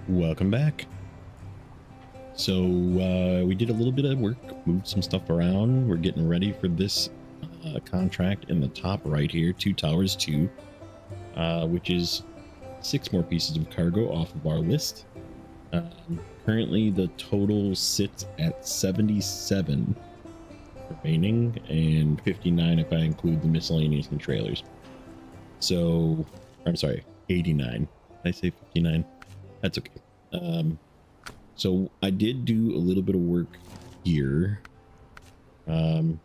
Welcome back. So we did a little bit of work, moved some stuff around. We're getting ready for this contract in the top right here, 2 Towers 2, which is 6 more pieces of cargo off of our list. Currently the total sits at 77 remaining and 59 if I include the miscellaneous and trailers. So I'm sorry, 89. Did I say 59? That's okay. So I did do a little bit of work here. So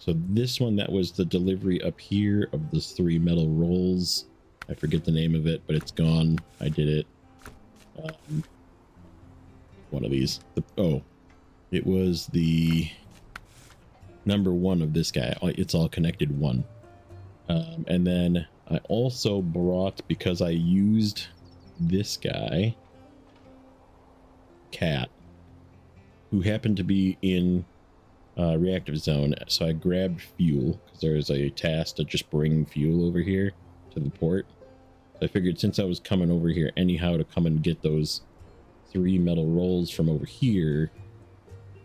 this one, that was the delivery up here of the 3 metal rolls. I forget the name of it, but it's gone. I did it. One of these. It was the number 1 of this guy. It's all connected 1. And then I also brought, because I used this guy, Cat, who happened to be in reactive zone, so I grabbed fuel because there's a task to just bring fuel over here to the port. So I figured since I was coming over here anyhow to come and get those 3 metal rolls from over here,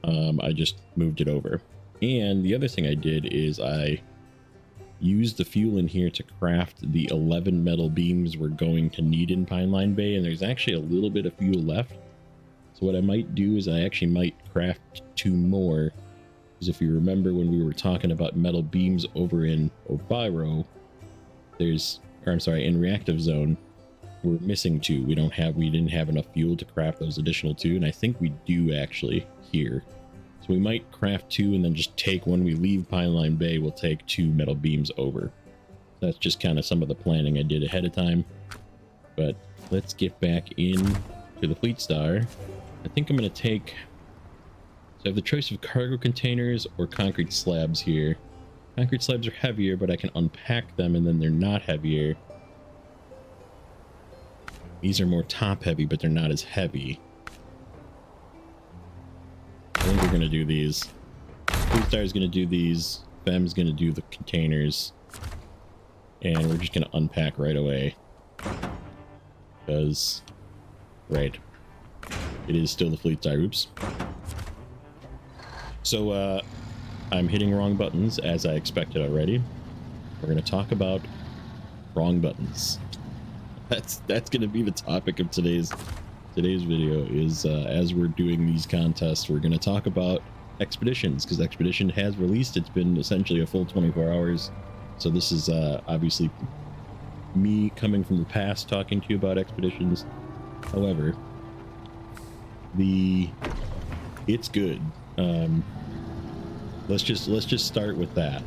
I just moved it over. And the other thing I did is I used the fuel in here to craft the 11 metal beams we're going to need in Pineline Bay, and there's actually a little bit of fuel left. So what I might do is I actually might craft 2 more, because if you remember when we were talking about metal beams over in Obiro, in reactive zone, we're missing 2. We didn't have enough fuel to craft those additional 2, and I think we do actually here. So we might craft 2 and then just take, when we leave Pineline Bay, we'll take 2 metal beams over. That's just kind of some of the planning I did ahead of time. But let's get back in to the Fleet Star. I think I'm going to take, so I have the choice of cargo containers or concrete slabs here. Concrete slabs are heavier, but I can unpack them and then they're not heavier. These are more top heavy, but they're not as heavy. I think we're going to do these. Fleet Star is going to do these. Fem's going to do the containers. And we're just going to unpack right away. Because, right. It is still the Fleet Star. Oops. So, I'm hitting wrong buttons, as I expected already. We're going to talk about wrong buttons. That's going to be the topic of today's video, is as we're doing these contests, we're going to talk about Expeditions, because Expedition has released. It's been essentially a full 24 hours. So this is obviously me coming from the past talking to you about Expeditions. However, it's good. Let's just start with that.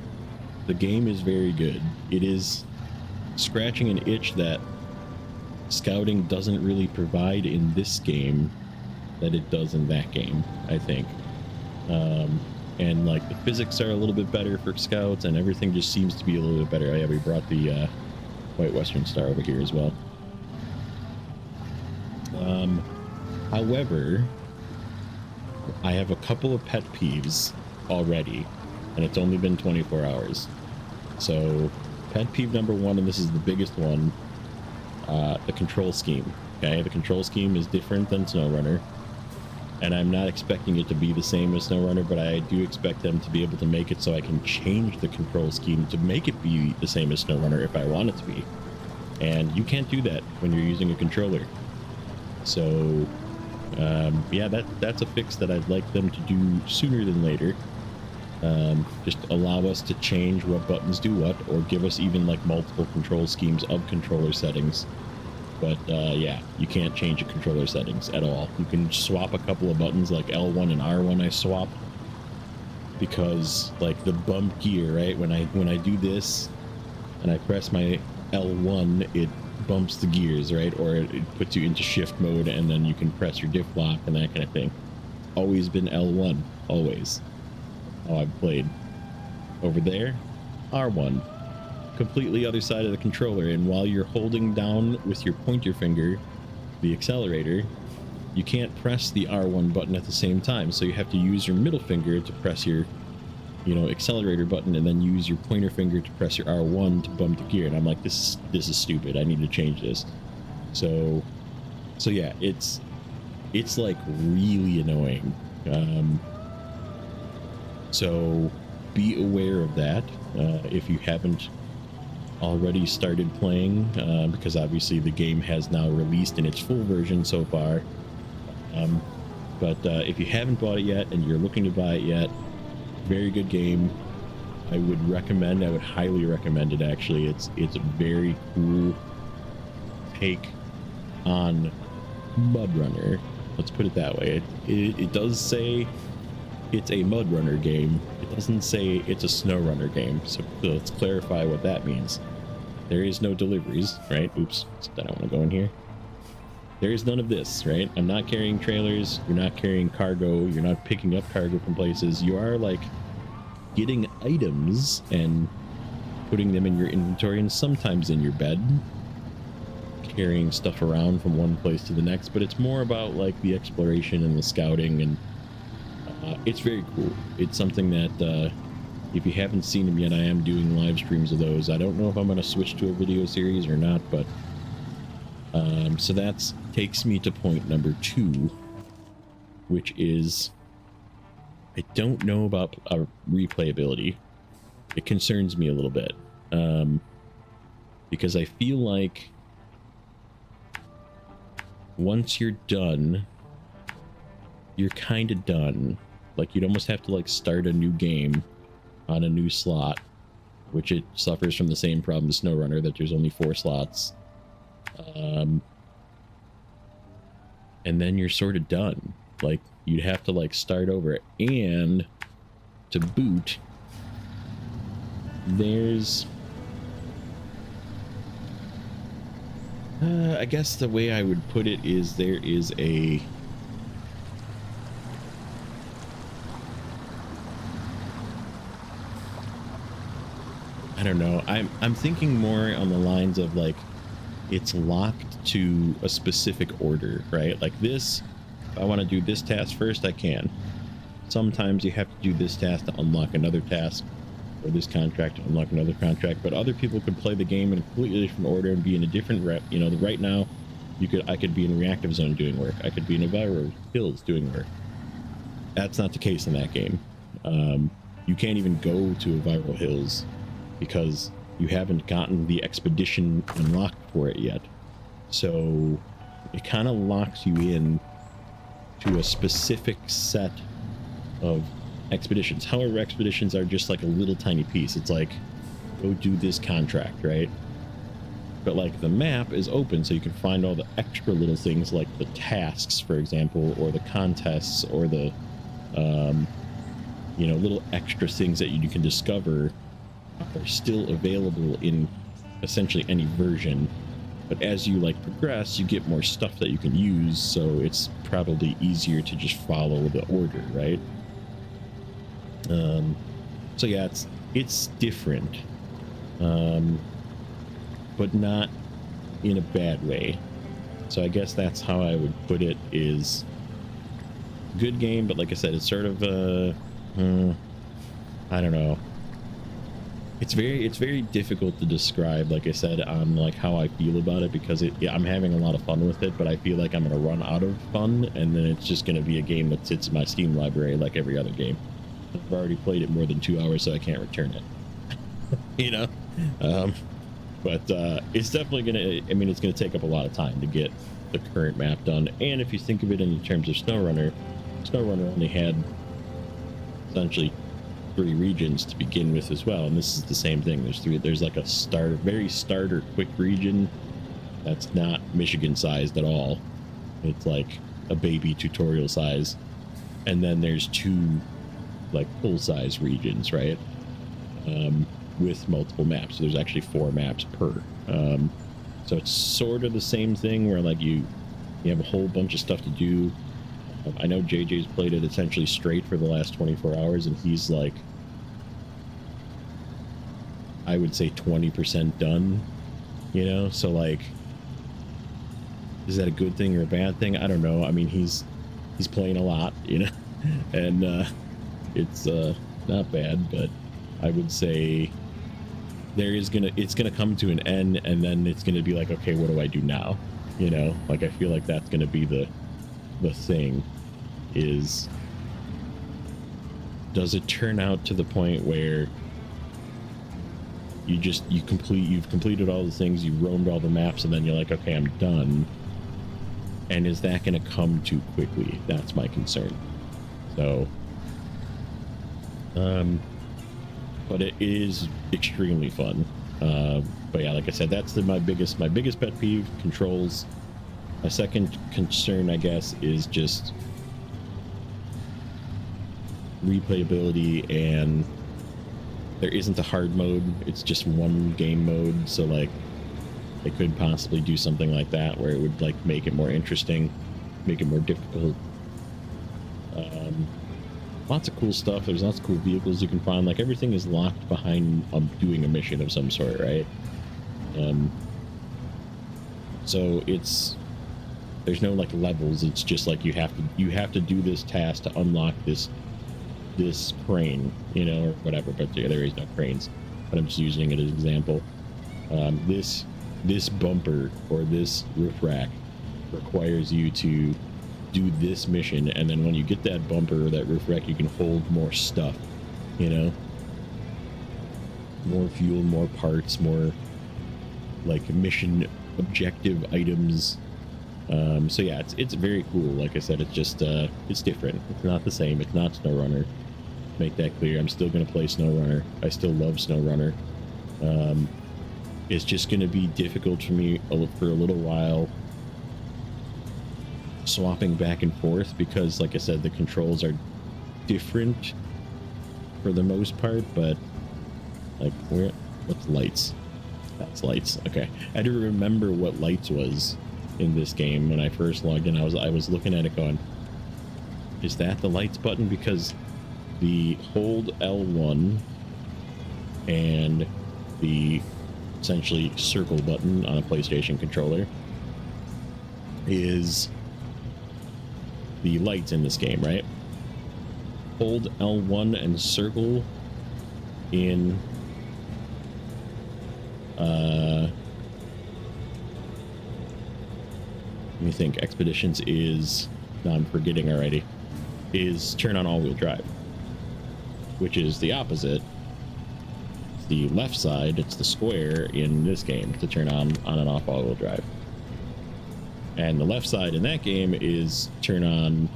The game is very good. It is scratching an itch that scouting doesn't really provide in this game that it does in that game, I think. And like the physics are a little bit better for scouts, and everything just seems to be a little bit better. We brought the White Western Star over here as well. However, I have a couple of pet peeves already, and it's only been 24 hours. So pet peeve number 1, and this is the biggest one, the control scheme. Okay, the control scheme is different than Snowrunner, and I'm not expecting it to be the same as Snowrunner, but I do expect them to be able to make it so I can change the control scheme to make it be the same as Snowrunner if I want it to be. And you can't do that when you're using a controller. So yeah, that's a fix that I'd like them to do sooner than later. Just allow us to change what buttons do what, or give us even like multiple control schemes of controller settings. But yeah, you can't change your controller settings at all. You can swap a couple of buttons, like L1 and R1 I swap, because like the bump gear, right, when I do this and I press my L1, it bumps the gears, right, or it puts you into shift mode, and then you can press your diff lock and that kind of thing. Always been L1, always. Oh, I've played. Over there, R1, completely other side of the controller, and while you're holding down with your pointer finger the accelerator, you can't press the R1 button at the same time, so you have to use your middle finger to press your accelerator button, and then use your pointer finger to press your R1 to bump the gear. And I'm like, this is stupid. I need to change this. So yeah, it's it's like really annoying. So be aware of that if you haven't already started playing, because obviously the game has now released in its full version so far. But if you haven't bought it yet and you're looking to buy it yet, very good game. I would highly recommend it. Actually, it's a very cool take on Mud Runner. Let's put it that way. It does say it's a Mud Runner game. It doesn't say it's a Snowrunner game. So let's clarify what that means. There is no deliveries, right? Oops, I don't want to go in here. There is none of this, right? I'm not carrying trailers. You're not carrying cargo. You're not picking up cargo from places. You are like getting items and putting them in your inventory and sometimes in your bed, carrying stuff around from one place to the next. But it's more about like the exploration and the scouting, and it's very cool. It's something that if you haven't seen them yet, I am doing live streams of those. I don't know if I'm going to switch to a video series or not, but so that takes me to point number 2, which is I don't know about replayability. It concerns me a little bit, because I feel like once you're done, you're kind of done. Like you'd almost have to like start a new game on a new slot, which it suffers from the same problem as Snowrunner, that there's only 4 slots. And then you're sort of done. Like you'd have to like start over, and to boot, there's I guess the way I would put it is there is a I don't know. I'm thinking more on the lines of like it's locked to a specific order, right? Like this, if I want to do this task first, I can. Sometimes you have to do this task to unlock another task, or this contract to unlock another contract. But other people could play the game in a completely different order and be in a different rep. You know, right now, I could be in Reactive Zone doing work. I could be in Enviro Hills doing work. That's not the case in that game. You can't even go to Enviro Hills because you haven't gotten the expedition unlocked for it yet. So it kind of locks you in to a specific set of expeditions. However, expeditions are just like a little tiny piece. It's like, go do this contract, right? But like the map is open, so you can find all the extra little things like the tasks, for example, or the contests, or the you know, little extra things that you can discover are still available in essentially any version. But as you like progress, you get more stuff that you can use, so it's probably easier to just follow the order, right? So yeah, it's different, but not in a bad way. So I guess that's how I would put it, is good game, but like I said, it's sort of I don't know. It's very difficult to describe, like I said, on like how I feel about it, because yeah, I'm having a lot of fun with it, but I feel like I'm gonna run out of fun, and then it's just gonna be a game that sits in my Steam library like every other game. I've already played it more than 2 hours, so I can't return it. You know, but it's definitely gonna. I mean, it's gonna take up a lot of time to get the current map done. And if you think of it in terms of Snowrunner only had essentially 3 regions to begin with as well, and this is the same thing. There's like a very starter quick region that's not Michigan sized at all. It's like a baby tutorial size, and then there's 2 like full size regions, right? With multiple maps. So there's actually 4 maps per. So it's sort of the same thing where like you have a whole bunch of stuff to do. I know JJ's played it essentially straight for the last 24 hours, and he's like, I would say 20% done, you know? So like, is that a good thing or a bad thing? I don't know. I mean, he's playing a lot, you know, and it's not bad, but I would say it's gonna come to an end, and then it's gonna be like, okay, what do I do now? You know, like I feel like that's gonna be the the thing is, does it turn out to the point where you've completed all the things, you roamed all the maps, and then you're like, okay, I'm done, and is that going to come too quickly? That's my concern. So but it is extremely fun. But yeah, like I said, that's my biggest pet peeve: controls. My second concern, I guess, is just replayability, and there isn't a hard mode. It's just one game mode, so like they could possibly do something like that where it would like make it more interesting, make it more difficult. Lots of cool stuff. There's lots of cool vehicles you can find. Like, everything is locked behind doing a mission of some sort, right? So there's no like levels. It's just like you have to do this task to unlock this crane, you know, or whatever. But there is no cranes. But I'm just using it as an example. This bumper or this roof rack requires you to do this mission, and then when you get that bumper or that roof rack, you can hold more stuff, you know, more fuel, more parts, more like mission objective items. So yeah, it's very cool. Like I said, it's just it's different. It's not the same. It's not Snowrunner. Make that clear. I'm still gonna play Snowrunner. I still love Snowrunner. It's just gonna be difficult for me for a little while, swapping back and forth, because like I said, the controls are different for the most part. But like, what's lights? That's lights. Okay, I had to remember what lights was in this game. When I first logged in, I was looking at it going, is that the lights button? Because the hold L1 and the essentially circle button on a PlayStation controller is the lights in this game, right? Hold L1 and circle in let me think. Expeditions is, no, I'm forgetting already, is turn on all-wheel drive, which is the opposite. It's the left side. It's the square in this game to turn on and off all-wheel drive. And the left side in that game is turn on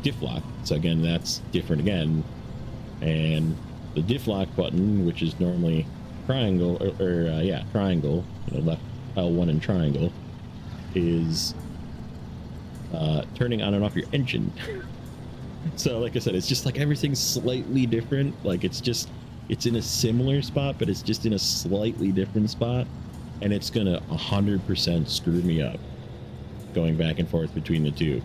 diff lock. So again, that's different again. And the diff lock button, which is normally triangle, or triangle, you know, left L1 and triangle, is turning on and off your engine. So like I said, it's just like everything's slightly different. Like it's in a similar spot, but it's just in a slightly different spot. And it's gonna 100% screw me up going back and forth between the two.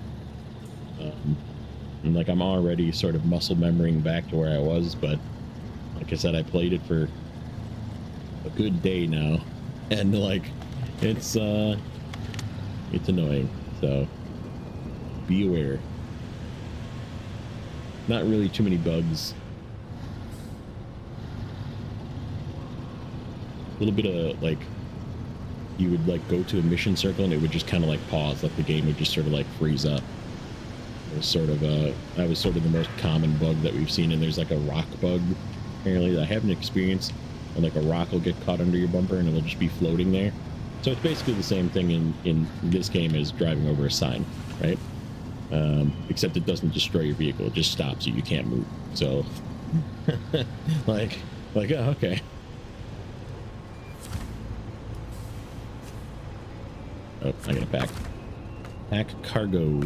And like, I'm already sort of muscle memorying back to where I was, but like I said, I played it for a good day now, and like it's annoying. So be aware. Not really too many bugs. A little bit of like, you would like go to a mission circle and it would just kind of like pause, like the game would just sort of like freeze up. It was sort of that was sort of the most common bug that we've seen. And there's like a rock bug apparently that I haven't experienced, and like a rock will get caught under your bumper and it'll just be floating there. So it's basically the same thing in this game as driving over a sign, right? Except it doesn't destroy your vehicle, it just stops you. You can't move. So like oh, okay. Oh, I gotta pack cargo.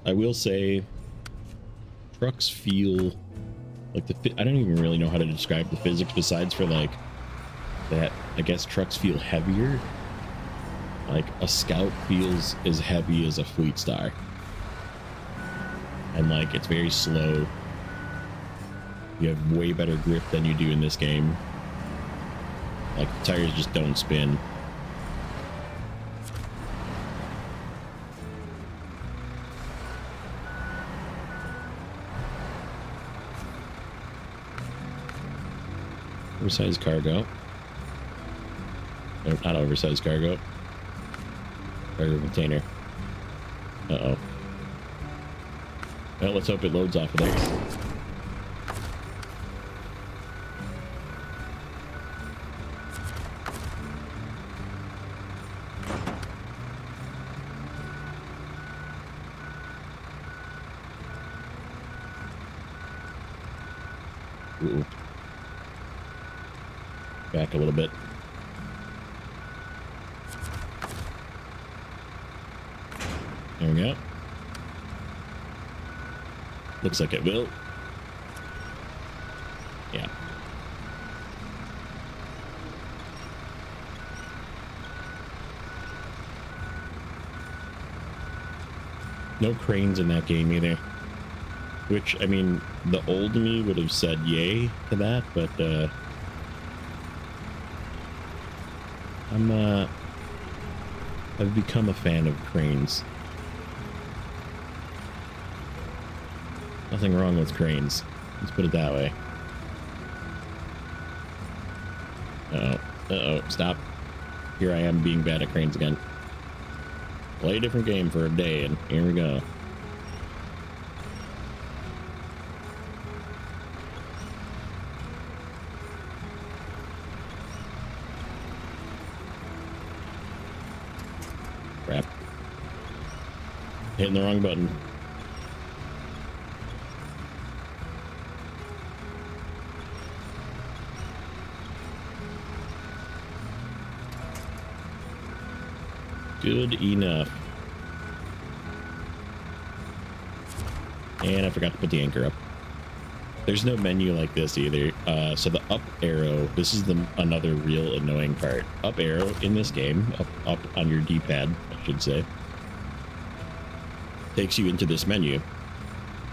I will say, trucks feel like I don't even really know how to describe the physics besides for like that. I guess trucks feel heavier. Like a Scout feels as heavy as a Fleet Star, and like it's very slow. You have way better grip than you do in this game. Like, the tires just don't spin. Oversized cargo. No, not oversized cargo. Cargo container. Uh-oh. Well, let's hope it loads off of there. Ooh. Back a little bit. There we go. Looks like it will. Yeah. No cranes in that game either. Which, I mean, the old me would have said yay to that, but I've become a fan of cranes. Nothing wrong with cranes. Let's put it that way. Uh-oh. Uh-oh. Stop. Here I am being bad at cranes again. Play a different game for a day, and here we go. Crap. Hitting the wrong button. Good enough. And I forgot to put the anchor up. There's no menu like this either. So the up arrow, this is another real annoying part. Up arrow in this game, up on your D-pad, I should say, takes you into this menu,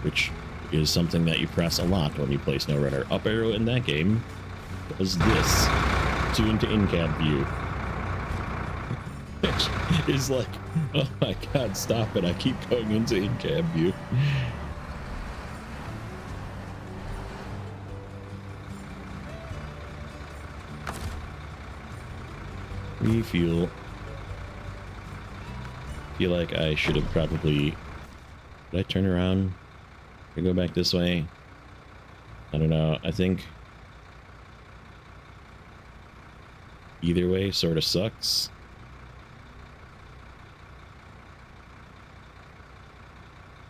which is something that you press a lot when you play Snowrunner. Up arrow in that game does this. To into in-cab view. Is like, oh my god, stop it. I keep going into in-cab view. Refuel. Feel like I should have probably... Did I turn around? Did I go back this way? I don't know. I think either way sort of sucks.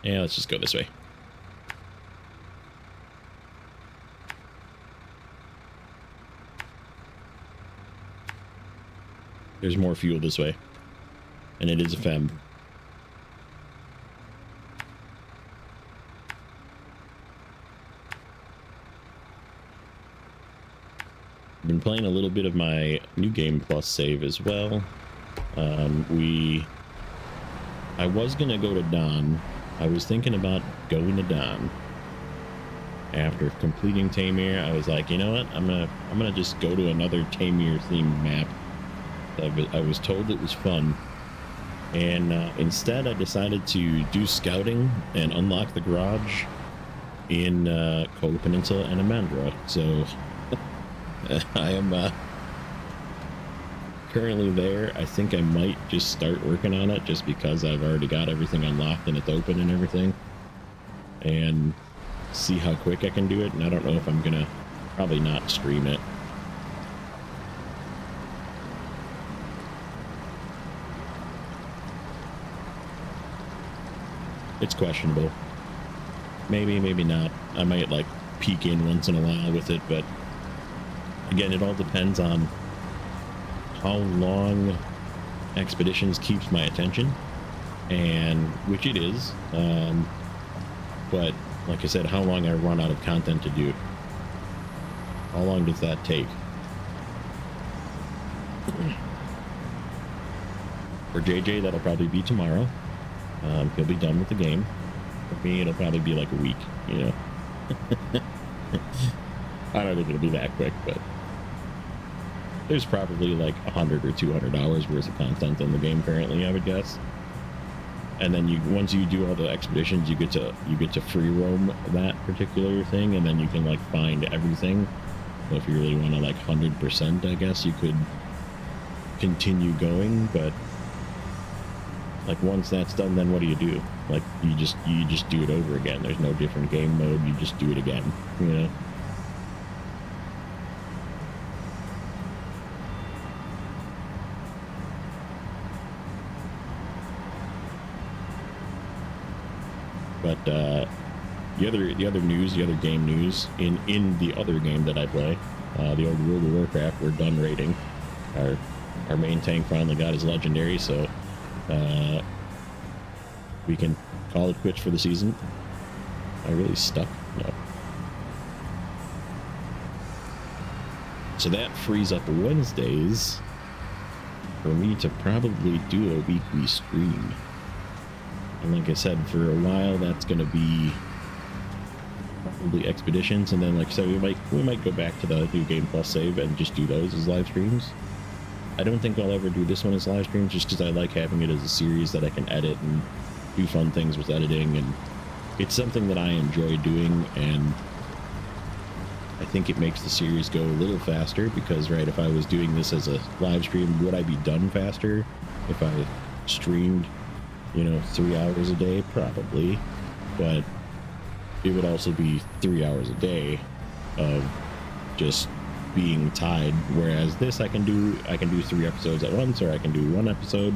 Yeah, let's just go this way. There's more fuel this way. And it is a fem. I've been playing a little bit of my New Game Plus save as well. I was gonna go to Don. I was thinking about going to Don. After completing Tamir, I was like, you know what? I'm gonna just go to another Tamir themed map. I was told it was fun, and instead I decided to do scouting and unlock the garage in Kola Peninsula and Amandra. So I am currently there. I think I might just start working on it just because I've already got everything unlocked and it's open and everything, and see how quick I can do it. And I don't know if I'm gonna probably not stream it. It's questionable. Maybe, maybe not. I might like peek in once in a while with it, but again, it all depends on how long Expeditions keeps my attention, and which it is. But like I said, how long I run out of content to do. How long does that take? For JJ, that'll probably be tomorrow. He'll be done with the game. For me, it'll probably be like a week, you know. I don't think it'll be that quick, but there's probably like 100 or 200 hours worth of content in the game currently, I would guess. And then once you do all the expeditions, you get to free roam that particular thing, and then you can like find everything. So if you really want to like 100%, I guess you could continue going, but like once that's done, then what do you do? Like you just do it over again. There's no different game mode. You just do it again, you know? But the other game news in the other game that I play, the old World of Warcraft, we're done raiding. Our main tank finally got his legendary, so we can call it quits for the season. Am I really stuck? No. So that frees up Wednesdays for me to probably do a weekly stream. And like I said, for a while that's going to be probably expeditions, and then like I said, we might go back to the New Game Plus save and just do those as live streams. I don't think I'll ever do this one as live streams, just because I like having it as a series that I can edit and do fun things with editing, and it's something that I enjoy doing, and I think it makes the series go a little faster, because right, if I was doing this as a live stream, would I be done faster if I streamed, you know, 3 hours a day? Probably, but it would also be 3 hours a day of just being tied, whereas this I can do 3 episodes at once, or I can do 1 episode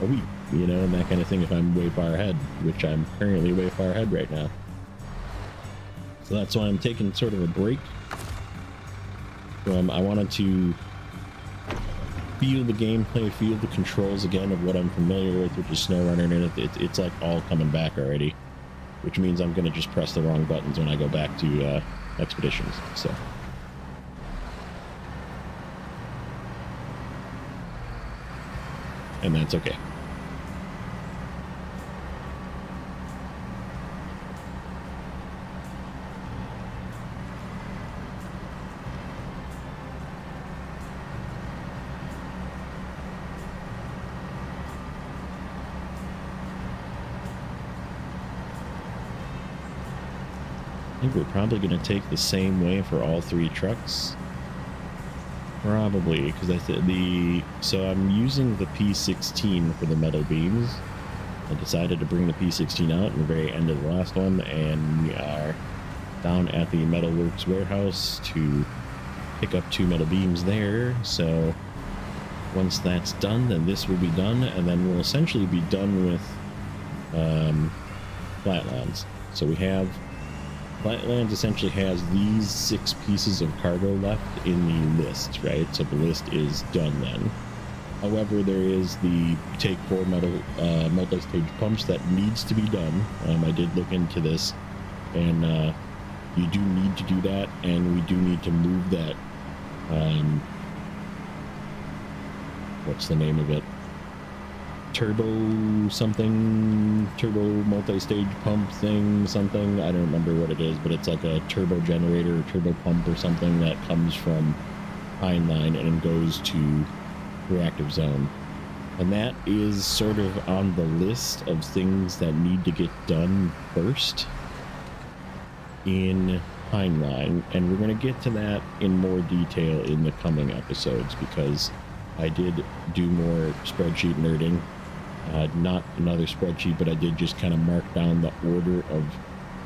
a week, you know, and that kind of thing if I'm way far ahead, which I'm currently way far ahead right now. So that's why I'm taking sort of a break. I wanted to feel the gameplay, feel the controls again of what I'm familiar with, which is Snowrunner, and it's like all coming back already, which means I'm going to just press the wrong buttons when I go back to expeditions. So. And that's okay. I think we're probably going to take the same way for all 3 trucks. Probably, because so I'm using the P16 for the metal beams. I decided to bring the P16 out in the very end of the last one, and we are down at the Metalworks warehouse to pick up 2 metal beams there. So once that's done, then this will be done, and then we'll essentially be done with Flatlands. So we have Flatlands essentially has these 6 pieces of cargo left in the list, right? So the list is done then. However, there is the take 4 metal multi-stage pumps that needs to be done. I did look into this, and you do need to do that, and we do need to move that. What's the name of it? Turbo multi-stage pump thing, something. I don't remember what it is, but it's like a turbo generator or turbo pump or something that comes from Heinlein and goes to reactive zone. And that is sort of on the list of things that need to get done first in Heinlein, and we're going to get to that in more detail in the coming episodes, because I did do more spreadsheet nerding. Not another spreadsheet, but I did just kind of mark down the order of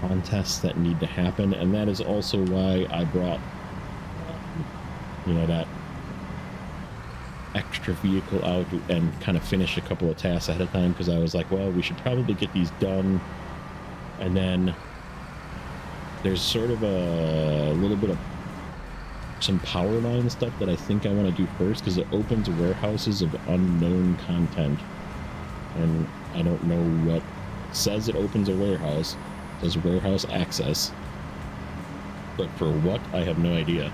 contests that need to happen, and that is also why I brought that extra vehicle out and kind of finished a couple of tasks ahead of time, because I was like, well, we should probably get these done, and then there's sort of a little bit of some power line stuff that I think I want to do first, because it opens warehouses of unknown content. And I don't know what says it opens a warehouse. It says warehouse access, but for what, I have no idea.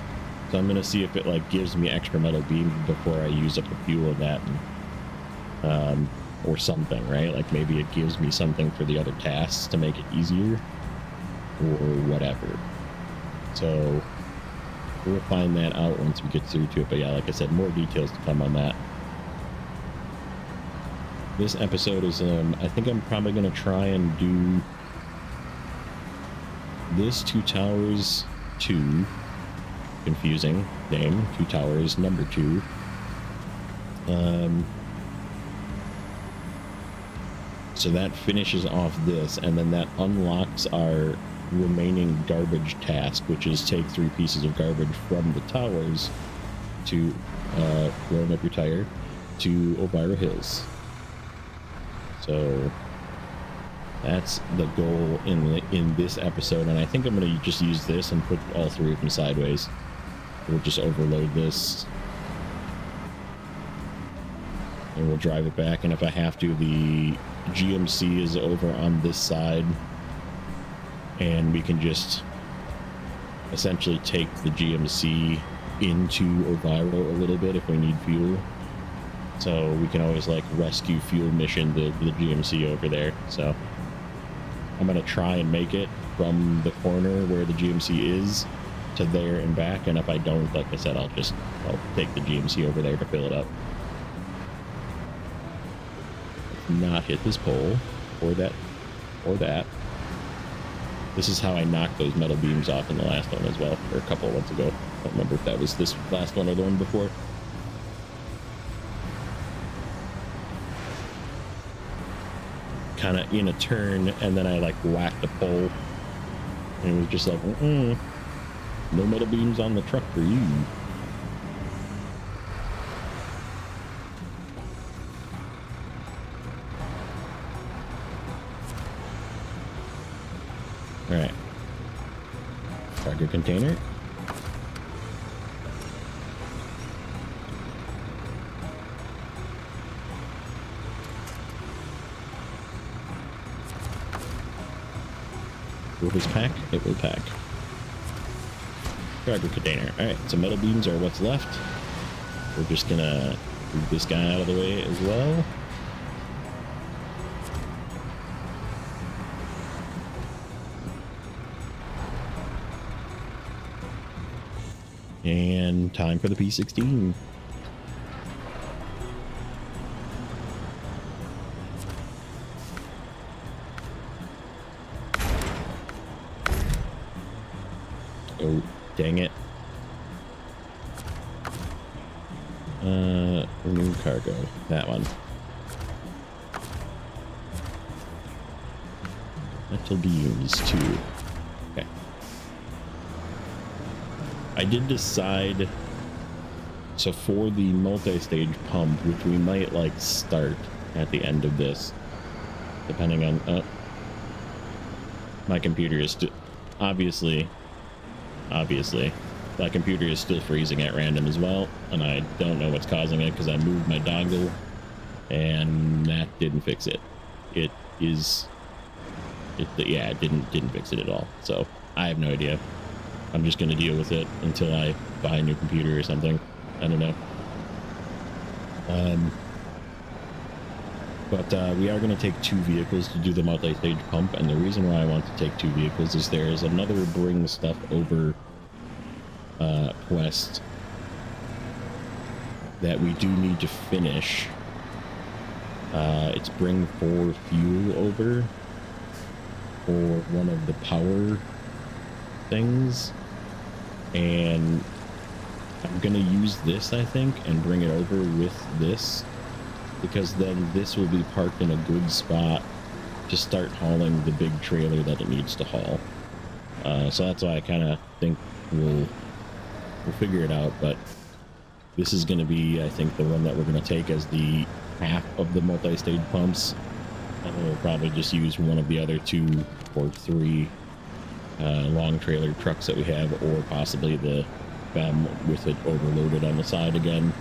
So I'm gonna see if it like gives me extra metal beams before I use up the fuel of that, and, or something, right? Like maybe it gives me something for the other tasks to make it easier, or whatever. So we'll find that out once we get through to it. But yeah, like I said, more details to come on that. This episode is, I think I'm probably going to try and do this 2 Towers 2. Confusing name, 2 Towers number 2. So that finishes off this, and then that unlocks our remaining garbage task, which is take 3 pieces of garbage from the towers to blowing up your tire to Elvira Hills. So that's the goal in this episode, and I think I'm going to just use this and put all 3 of them sideways. We'll just overload this and we'll drive it back, and if I have to, the GMC is over on this side, and we can just essentially take the GMC into Elvira a little bit if we need fuel. So we can always like rescue fuel mission the GMC over there. So I'm gonna try and make it from the corner where the GMC is to there and back, and if I don't, like I said, I'll take the GMC over there to fill it up. Not hit this pole or that. This is how I knocked those metal beams off in the last one as well, or a couple of months ago. I don't remember if that was this last one or the one before. Kind of in a turn, and then I like whacked the pole, and it was just like, no metal beams on the truck for you. All right, cargo container. Will this pack? It will pack. Cargo container. All right, so metal beams are what's left. We're just gonna move this guy out of the way as well. And time for the P16. Oh, dang it. Remove cargo. That one. Metal beams too. Okay. I did decide, so for the multi-stage pump, which we might like start at the end of this, depending on, my computer is still, obviously, my computer is still freezing at random as well, and I don't know what's causing it because I moved my dongle, and that didn't fix it. It didn't fix it at all. So I have no idea. I'm just going to deal with it until I buy a new computer or something. I don't know. But we are going to take 2 vehicles to do the multi-stage pump, and the reason why I want to take 2 vehicles is there's another bring stuff over quest that we do need to finish. It's bring 4 fuel over for one of the power things, and I'm gonna use this, I think, and bring it over with this, because then this will be parked in a good spot to start hauling the big trailer that it needs to haul. So that's why I kind of think we'll figure it out, but this is going to be, I think, the one that we're going to take as the half of the multi-stage pumps, and we'll probably just use one of the other 2 or 3 long trailer trucks that we have, or possibly the BEM with it overloaded on the side again,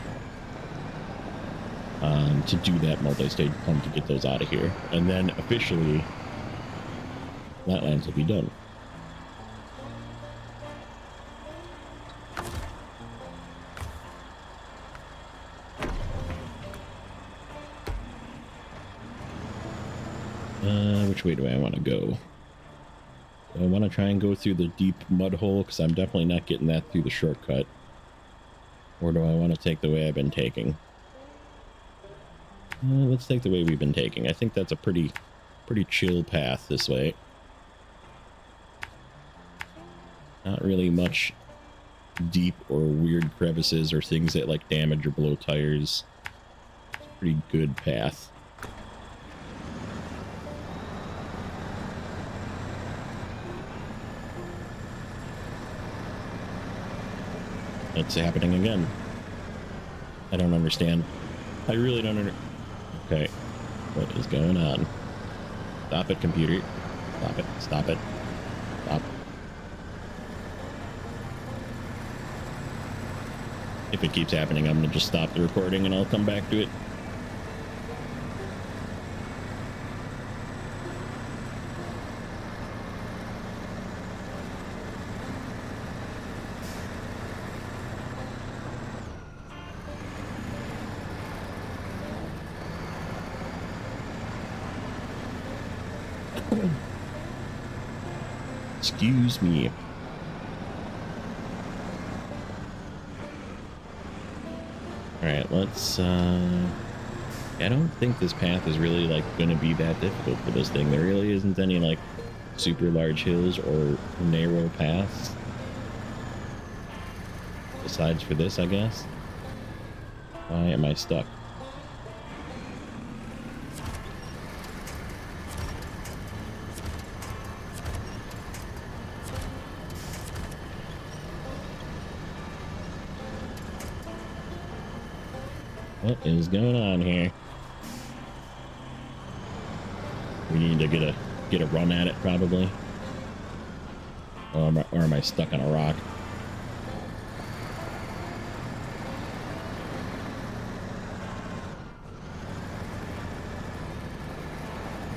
to do that multi-stage pump to get those out of here, and then officially Flatlands will be done. Which way do I want to go? Do I want to try and go through the deep mud hole? Because I'm definitely not getting that through the shortcut. Or do I want to take the way I've been taking? Let's take the way we've been taking. I think that's a pretty chill path this way. Not really much deep or weird crevices or things that like damage or blow tires. It's a pretty good path. It's happening again. I don't understand. I really don't understand. Okay. What is going on? Stop it, computer. Stop it. Stop it. Stop. If it keeps happening, I'm going to just stop the recording and I'll come back to it. Excuse me. Alright, let's I don't think this path is really like gonna be that difficult for this thing. There really isn't any like super large hills or narrow paths. Besides for this, I guess. Why am I stuck? What is going on here? We need to get a run at it, probably. Or am I stuck on a rock?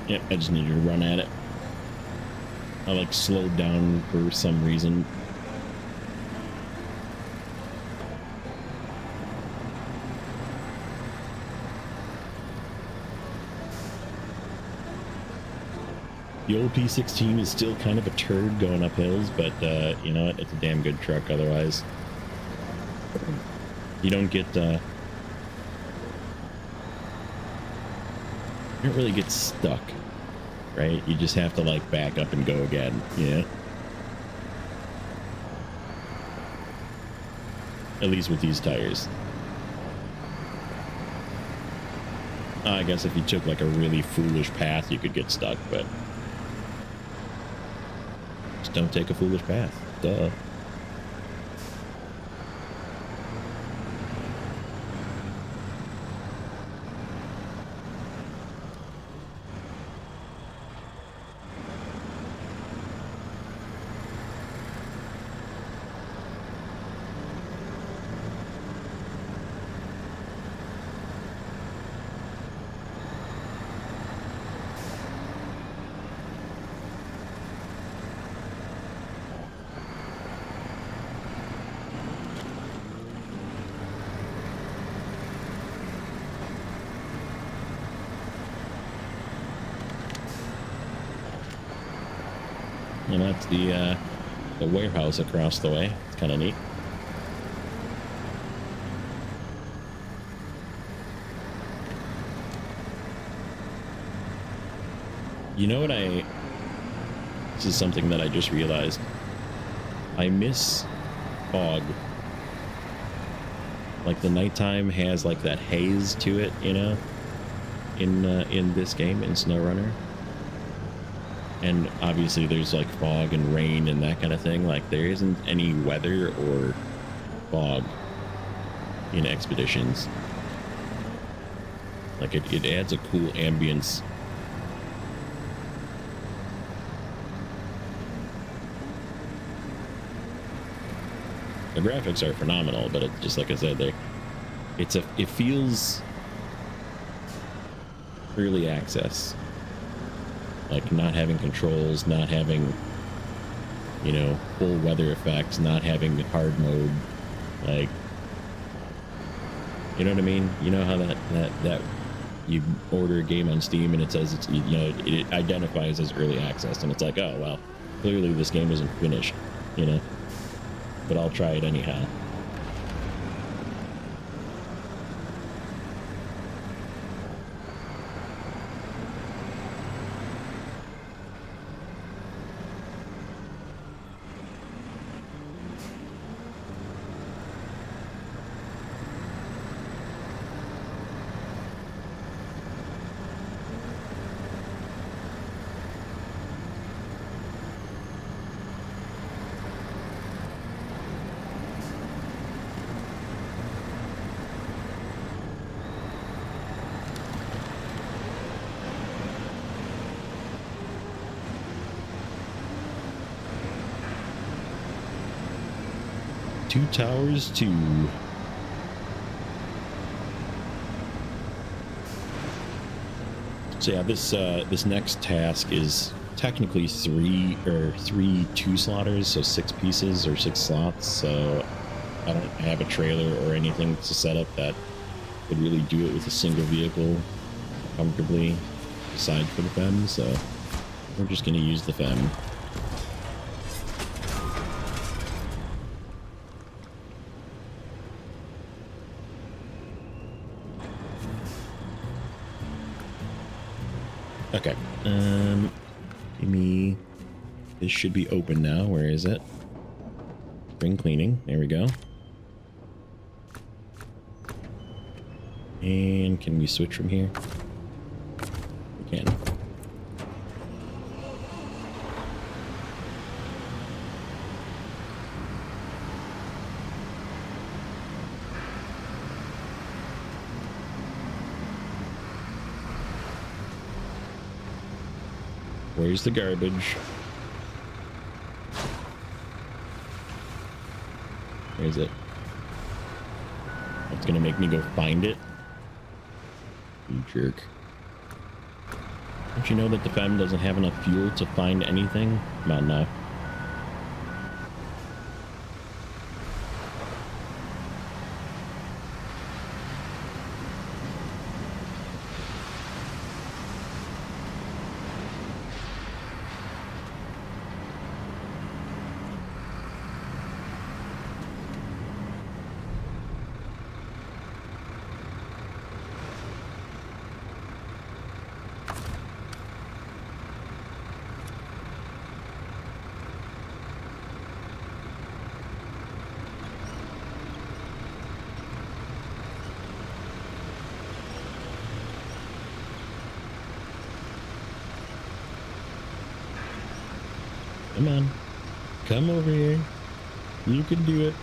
Yep, I just needed to run at it. I like slowed down for some reason. The old P16 is still kind of a turd going up hills, but you know what? It's a damn good truck otherwise. You don't get you don't really get stuck, right? You just have to like back up and go again, yeah. At least with these tires. I guess if you took like a really foolish path, you could get stuck, but just don't take a foolish path. Duh. And that's the warehouse across the way. It's kind of neat. You know what this is something that I just realized. I miss fog. Like the nighttime has like that haze to it, you know, in this game, in Snowrunner. And obviously there's like fog and rain and that kind of thing. Like there isn't any weather or fog in Expeditions. Like it adds a cool ambience. The graphics are phenomenal, but it's just like I said, it feels early access. Like not having controls, not having, you know, full weather effects, not having hard mode. Like, you know what I mean? You know how that you order a game on Steam and it says it's, you know, it identifies as early access, and it's like, oh well, Clearly this game isn't finished, you know, but I'll try it anyhow. Two towers, two. So yeah, this next task is technically three two slaughters, so 6 pieces or 6 slots. So I don't have a trailer or anything to set up that would really do it with a single vehicle comfortably, aside for the FEM. So we're just gonna use the FEM. Okay, give me, this should be open now. Where is it? Spring cleaning, there we go. And can we switch from here? We can. Where's the garbage? Where is it? It's gonna make me go find it. You jerk. Don't you know that the FEM doesn't have enough fuel to find anything? Not enough. Come on. Come over here. You can do it.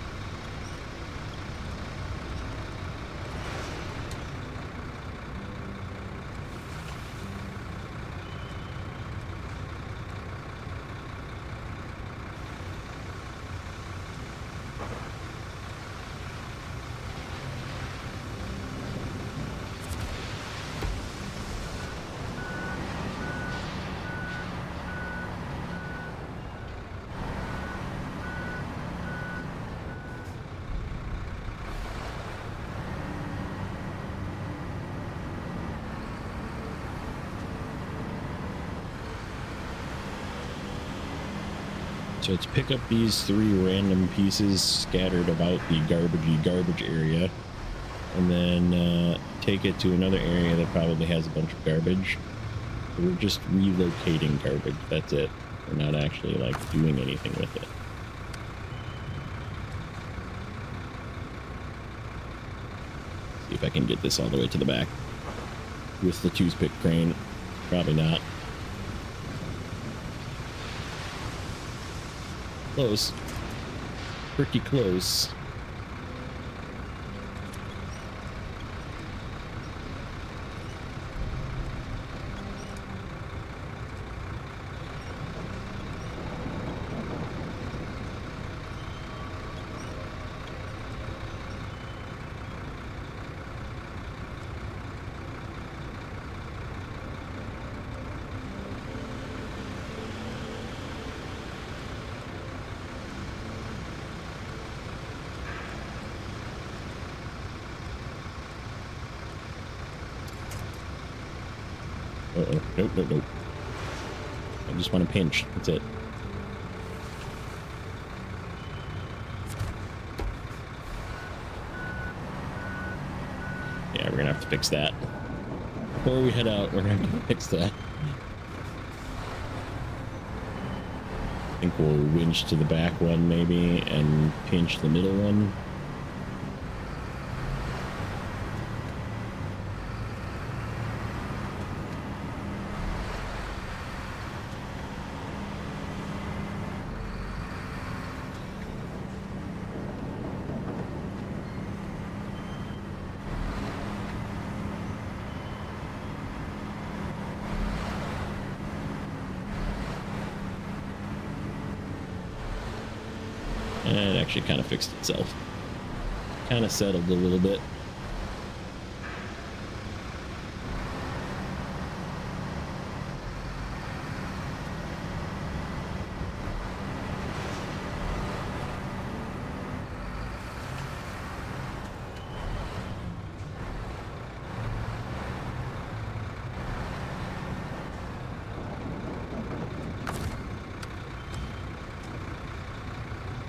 So let's pick up these 3 random pieces scattered about the garbage area, and then take it to another area that probably has a bunch of garbage. So we're just relocating garbage. That's it. We're not actually like doing anything with it. See if I can get this all the way to the back with the toothpick crane. Probably not. Close. Pretty close. Uh-oh. Nope, nope, nope. I just want to pinch. That's it. Yeah, we're gonna have to fix that. Before we head out, we're gonna have to fix that. I think we'll winch to the back one maybe and pinch the middle one. And it actually kind of fixed itself. Kind of settled a little bit.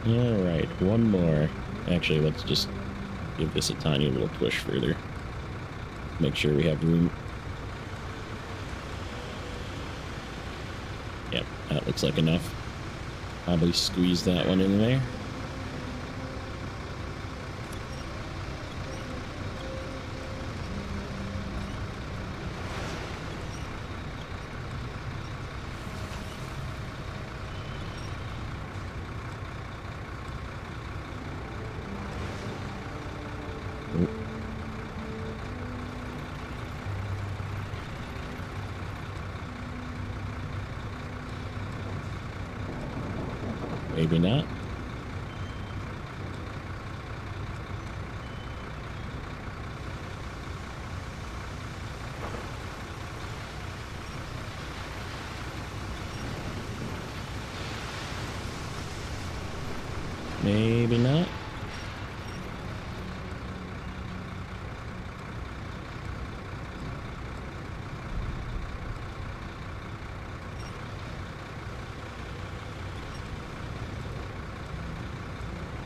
All right, one more. Actually, let's just give this a tiny little push further. Make sure we have room. Yep, that looks like enough. Probably squeeze that one in there. Maybe not. Maybe not.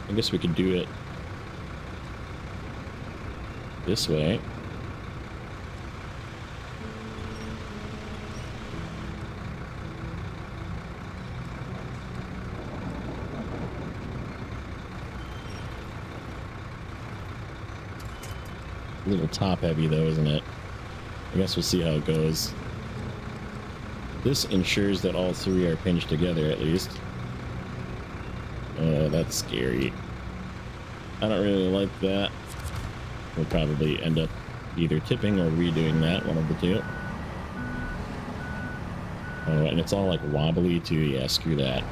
I guess we could do it this way. A little top heavy though, isn't it? I guess we'll see how it goes. This ensures that all three are pinched together at least. Oh, that's scary. I don't really like that. We'll probably end up either tipping or redoing that, one of the two. Oh, and it's all like wobbly too. Yeah, screw that.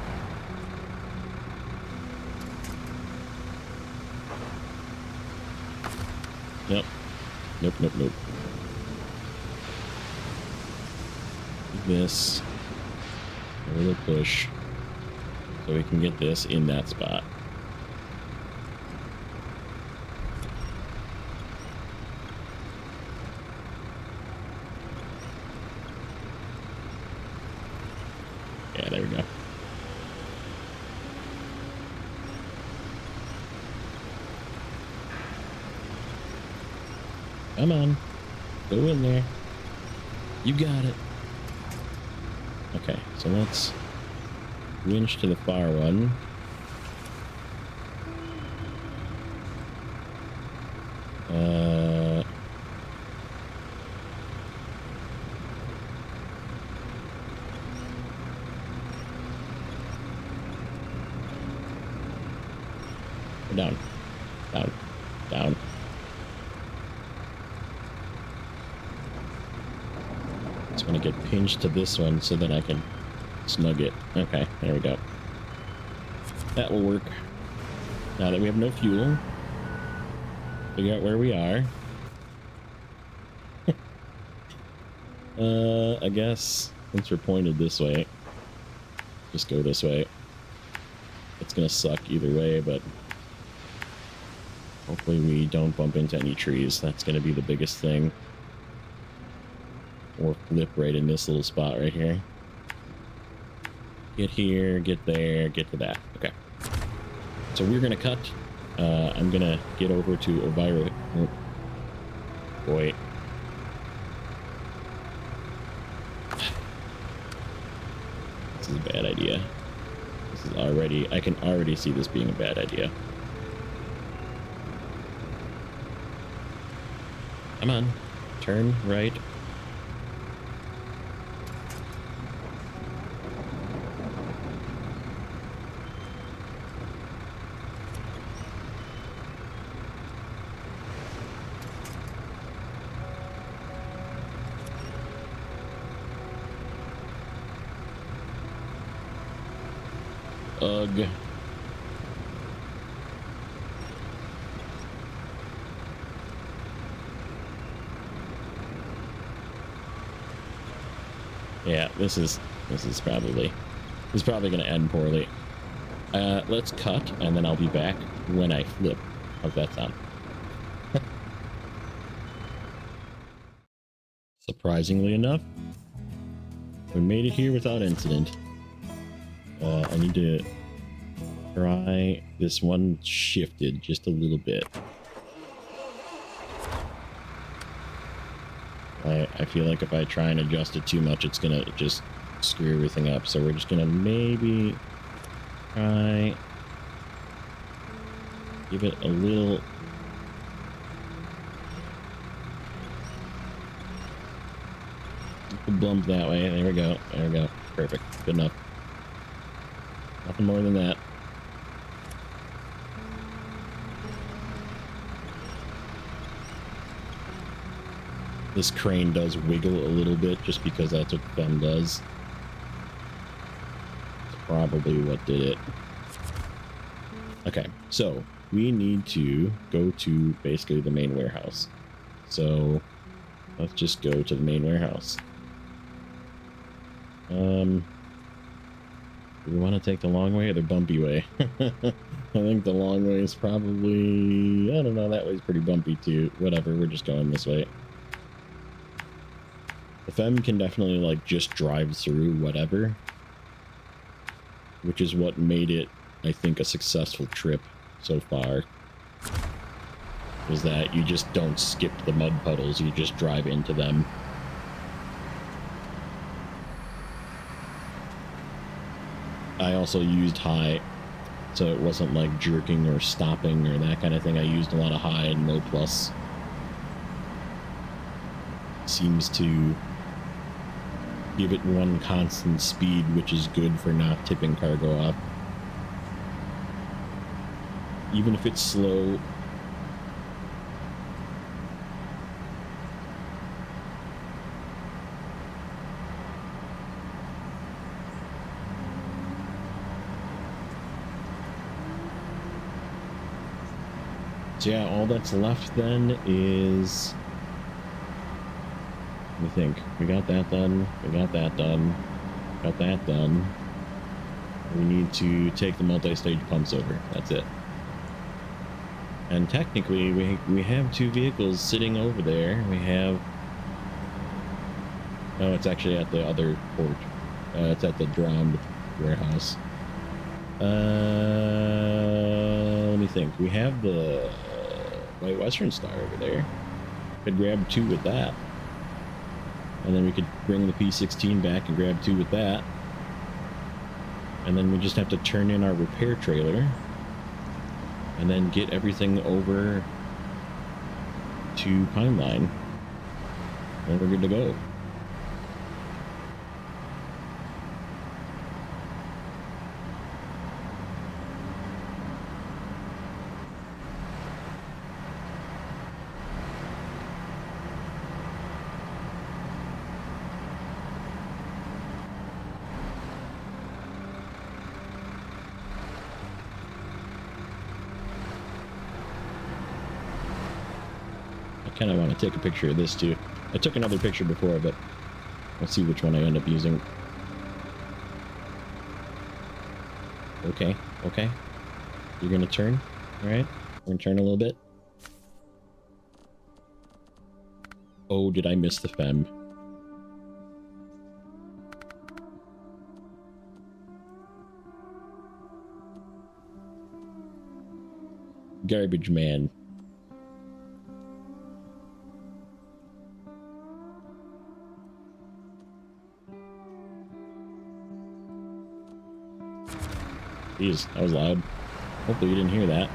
Nope. Nope, nope, nope. This. A little push. So we can get this in that spot. Yeah, there we go. Come on. Go in there. You got it. Okay, so let's winch to the far one. Down, down, down. It's gonna get pinched to this one so that I can snug it. Okay, there we go. That will work. Now that we have no fuel, figure out where we are. I guess since we're pointed this way, just go this way. It's gonna suck either way, but hopefully we don't bump into any trees. That's gonna be the biggest thing. Or flip right in this little spot right here. Get here, get there, get to that. Okay. So we're gonna cut. I'm gonna get over to Elvira. boy. This is a bad idea. This is already, I can already see this being a bad idea. Come on, turn right. Ugh. Yeah, this is probably going to end poorly. Let's cut, and then I'll be back when I flip. How's that sound? Surprisingly enough, we made it here without incident. I need to try this one shifted just a little bit. I feel like if I try and adjust it too much, it's gonna just screw everything up. So we're just gonna maybe try give it a little. Bump that way. There we go. There we go. Perfect. Good enough. Nothing more than that. This crane does wiggle a little bit just because that's what the thumb does. It's probably what did it. Okay, so we need to go to basically the main warehouse. So let's just go to the main warehouse. Do we want to take the long way or the bumpy way? I think the long way is probably, I don't know, that way's pretty bumpy too. Whatever, we're just going this way. The Fem can definitely like just drive through whatever, which is what made it, I think, a successful trip so far. Is that you just don't skip the mud puddles, you just drive into them. I also used high, so it wasn't like jerking or stopping or that kind of thing. I used a lot of high and low plus. Seems to give it one constant speed, which is good for not tipping cargo off. Even if it's slow. So yeah, all that's left then is, let me think. We got that done. We got that done. Got that done. We need to take the multi-stage pumps over. That's it. And technically, we have two vehicles sitting over there. We have... Oh, it's actually at the other port. It's at the drowned warehouse. Let me think. We have the White Western Star over there. Could grab two with that. And then we could bring the P16 back and grab two with that. And then we just have to turn in our repair trailer. And then get everything over to Pine Line. And we're good to go. Kind of want to take a picture of this too. I took another picture before, but let's see which one I end up using. Okay, okay. You're gonna turn, all right? We're gonna turn a little bit. Oh, did I miss the Fem? Garbage man. Jeez, that was loud. Hopefully you didn't hear that.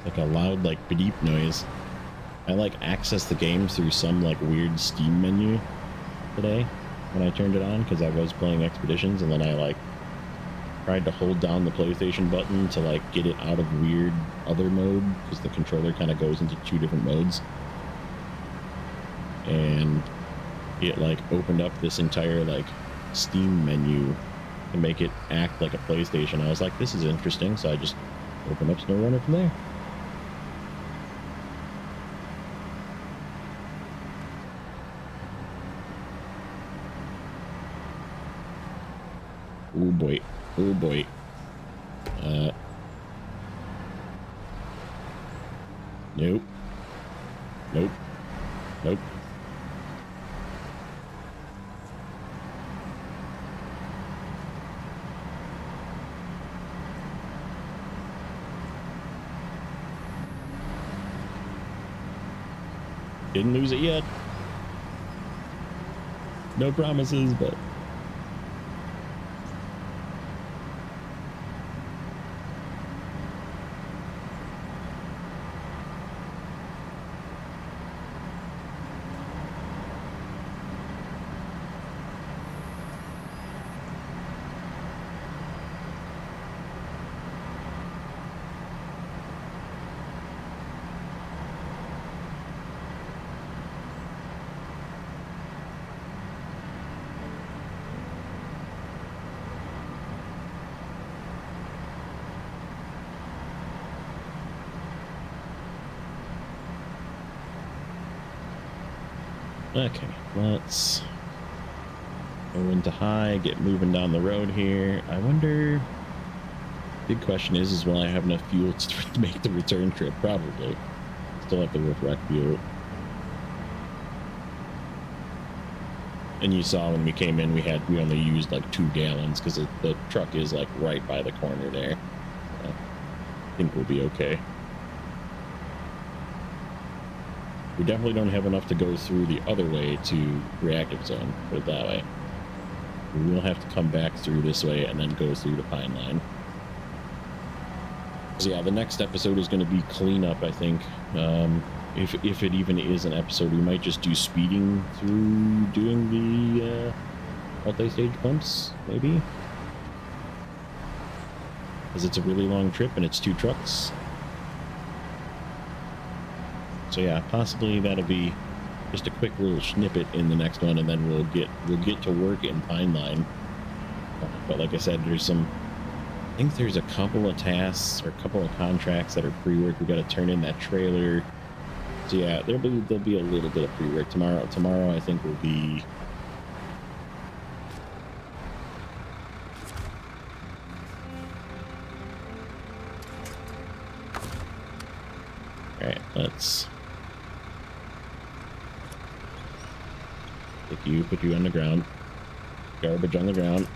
Like a loud, like, beep noise. I, like, accessed the game through some, like, weird Steam menu today when I turned it on, because I was playing Expeditions, and then I, like, tried to hold down the PlayStation button to, like, get it out of weird other mode, because the controller kind of goes into 2 different modes. And it, like, opened up this entire, like, Steam menu to make it act like a PlayStation. I was like, this is interesting, so I just opened up Snowrunner from there. Oh boy. Oh boy. Nope. Nope. Nope. Didn't lose it yet. No promises, but okay, let's go into high, get moving down the road here. I wonder, big question is will I have enough fuel to make the return trip? Probably. Still have to reflect fuel. And you saw when we came in, we only used like 2 gallons because the truck is like right by the corner there. So I think we'll be okay. We definitely don't have enough to go through the other way to reactive zone, put it that way. We will have to come back through this way and then go through the Pine Line. So yeah, the next episode is going to be cleanup, I think. If it even is an episode, we might just do speeding through doing the multi-stage pumps, maybe? Because it's a really long trip and it's 2 trucks. So yeah, possibly that'll be just a quick little snippet in the next one, and then we'll get to work in Pine Line. But like I said, I think there's a couple of tasks or a couple of contracts that are pre-work. We got to turn in that trailer. So yeah, there'll be a little bit of pre-work tomorrow. Tomorrow I think will be all right. Let's put you on the ground. Garbage on the ground.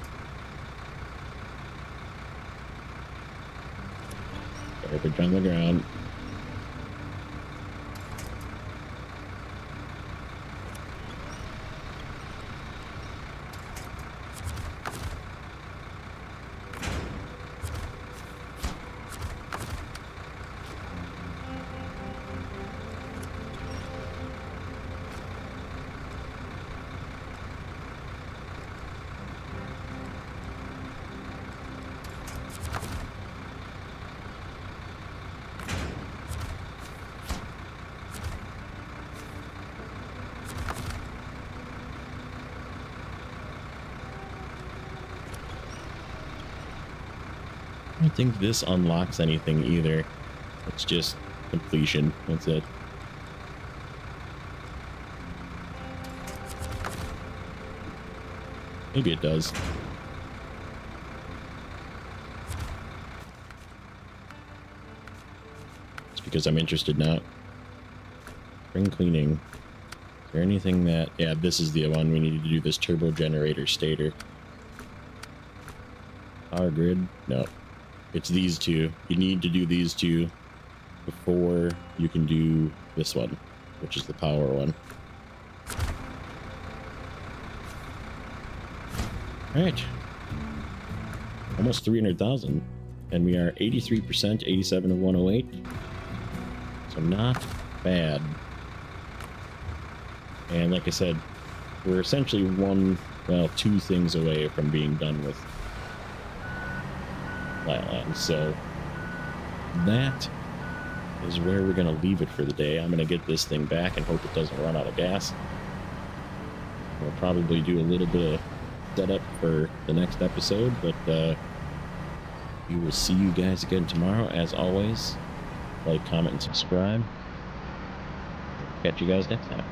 Garbage on the ground. I don't think this unlocks anything either. It's just completion. That's it. Maybe it does. It's because I'm interested now. Spring cleaning. Is there anything that... Yeah, this is the one we needed to do, this turbo generator stator. Power grid? No. It's these 2. You need to do these 2 before you can do this one, which is the power one. All right. Almost 300,000. And we are 83%, 87 of 108. So not bad. And like I said, we're essentially two things away from being done with Flatland. So that is where we're going to leave it for the day. I'm going to get this thing back and hope it doesn't run out of gas. We'll probably do a little bit of setup for the next episode, but we will see you guys again tomorrow. As always, like, comment, and subscribe. Catch you guys next time.